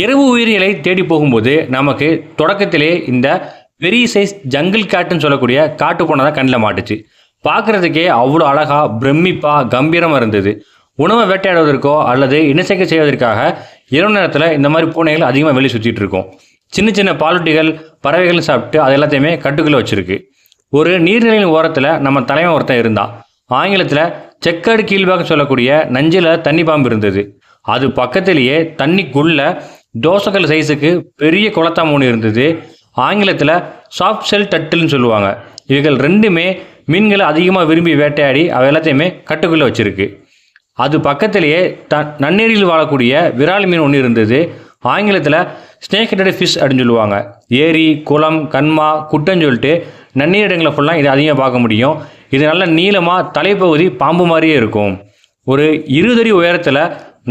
இரவு உயிரிகளை தேடி போகும்போது நமக்கு தொடக்கத்திலே இந்த பெரிய சைஸ் ஜங்கிள் கேட்டுன்னு சொல்லக்கூடிய காட்டு பூனை தான் கண்ணில் மாட்டுச்சு. பார்க்குறதுக்கே அவ்வளோ அழகா பிரமிப்பாக கம்பீரமாக இருந்தது. உணவை வேட்டையாடுவதற்கோ அல்லது இனச்சேர்க்கை செய்வதற்காக இரவு நேரத்தில் இந்த மாதிரி பூனைகள் அதிகமாக வெளியே சுற்றிட்டு இருக்கும். சின்ன சின்ன பாலூட்டிகள் பறவைகள் சாப்பிட்டு அது எல்லாத்தையுமே கட்டுக்குள்ளே வச்சுருக்கு. ஒரு நீர்நிலையின் ஓரத்தில் நம்ம தலைமை ஒருத்தன் இருந்தான். ஆங்கிலத்தில் செக்காடு கீழ்பாக சொல்லக்கூடிய நஞ்சில் தண்ணி பாம்பு இருந்தது. அது பக்கத்திலேயே தண்ணிக்குள்ள தோசைக்கல் சைஸுக்கு பெரிய குளத்தா மூணு இருந்தது. ஆங்கிலத்தில் சாஃப்ட் ஷெல் டட்டில்னு சொல்லுவாங்க. இவைகள் ரெண்டுமே மீன்களை அதிகமாக விரும்பி வேட்டையாடி அவை எல்லாத்தையுமே கட்டுக்குள்ளே வச்சுருக்கு. அது பக்கத்திலேயே நன்னீரில் வாழக்கூடிய விரால் மீன் ஒன்று இருந்தது. ஆங்கிலத்தில் ஸ்னேக் ஹெட்டட் ஃபிஷ் அப்படின்னு சொல்லுவாங்க. ஏரி, குளம், கண்மா, குட்டைன்னு சொல்லிட்டு நன்னீர் இடங்களை ஃபுல்லாக இதை அதிகமாக பார்க்க முடியும். இது நல்ல நீளமாக தலைப்பகுதி பாம்பு மாதிரியே இருக்கும். ஒரு 20 அடி உயரத்தில்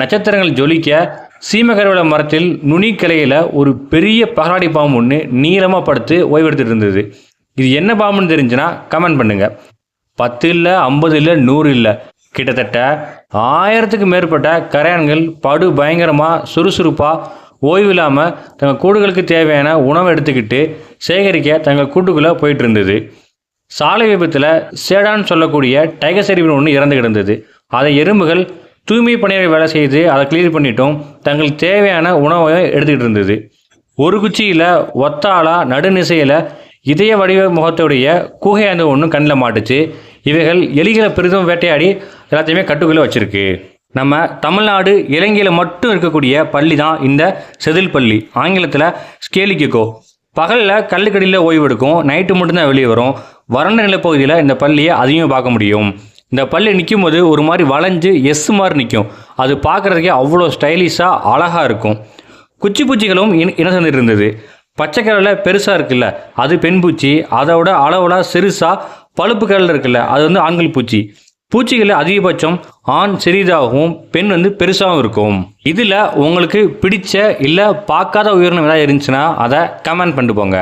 நட்சத்திரங்கள் ஜொலிக்க சீமகரவள மரத்தில் நுனிக்கிளையில் ஒரு பெரிய பகலாடி பாம்பு ஒன்று நீளமாக படுத்து ஓய்வெடுத்துட்டு இருந்தது. இது என்ன பாம்புன்னு தெரிஞ்சுன்னா கமெண்ட் பண்ணுங்கள். 10 இல்லை, 50 இல்லை, 100 இல்லை, கிட்டத்தட்ட 1000க்கு மேற்பட்ட கரையான்கள் படு பயங்கரமாக சுறுசுறுப்பாக ஓய்வு இல்லாமல் தங்கள் கூடுகளுக்கு தேவையான உணவை எடுத்துக்கிட்டு சேகரிக்க தங்கள் கூட்டுக்குள்ளே போயிட்டு இருந்தது. சாலை விபத்தில் சேடான்னு சொல்லக்கூடிய டைகர் சரிவின் ஒன்று இறந்து கிடந்தது. அதை எறும்புகள் தூய்மை பணியை வேலை செய்து அதை கிளியர் பண்ணிட்டும் தங்களுக்கு தேவையான உணவை எடுத்துக்கிட்டு இருந்தது. ஒரு குச்சியில் ஒத்தாளா நடுநிசையில் இதய வடிவ முகத்துடைய கூகையாந்து ஒன்று கண்ணில் மாட்டுச்சு. இவைகள் எலிகளை பெரிதும் வேட்டையாடி எல்லாத்தையுமே கட்டுக்குள்ளே வச்சுருக்கு. நம்ம தமிழ்நாடு இலங்கையில் மட்டும் இருக்கக்கூடிய பள்ளி தான் இந்த செதில் பள்ளி. ஆங்கிலத்தில் ஸ்கேலி கெக்கோ. பகலில் கல்லுக்கடியில் ஓய்வு எடுக்கும், நைட்டு மட்டும்தான் வெளியே வரும். வறண்ட நிலப்பகுதியில் இந்த பள்ளியை அதிகமாக பார்க்க முடியும். இந்த பள்ளி நிற்கும் போது ஒரு மாதிரி வளைஞ்சு எஸ் மாதிரி நிற்கும். அது பார்க்குறதுக்கே அவ்வளோ ஸ்டைலிஷாக அழகாக இருக்கும். குச்சி பூச்சிகளும் இன சேர்ந்துட்டு இருந்தது. பச்சை கலரில் பெருசாக இருக்குல்ல, அது பெண் பூச்சி. அதோட அளவோட சிறுசாக பழுப்பு கலரில் இருக்குல்ல, அது ஆண்கள் பூச்சி. பூச்சிகளில் அதிகபட்சம் ஆண் சிறிதாகவும் பெண் பெருசாகவும் இருக்கும். இதில் உங்களுக்கு பிடிச்ச இல்லை பார்க்காத உயிரினம் ஏதாவது இருந்துச்சுன்னா அதை கமெண்ட் பண்ணிட்டு போங்க.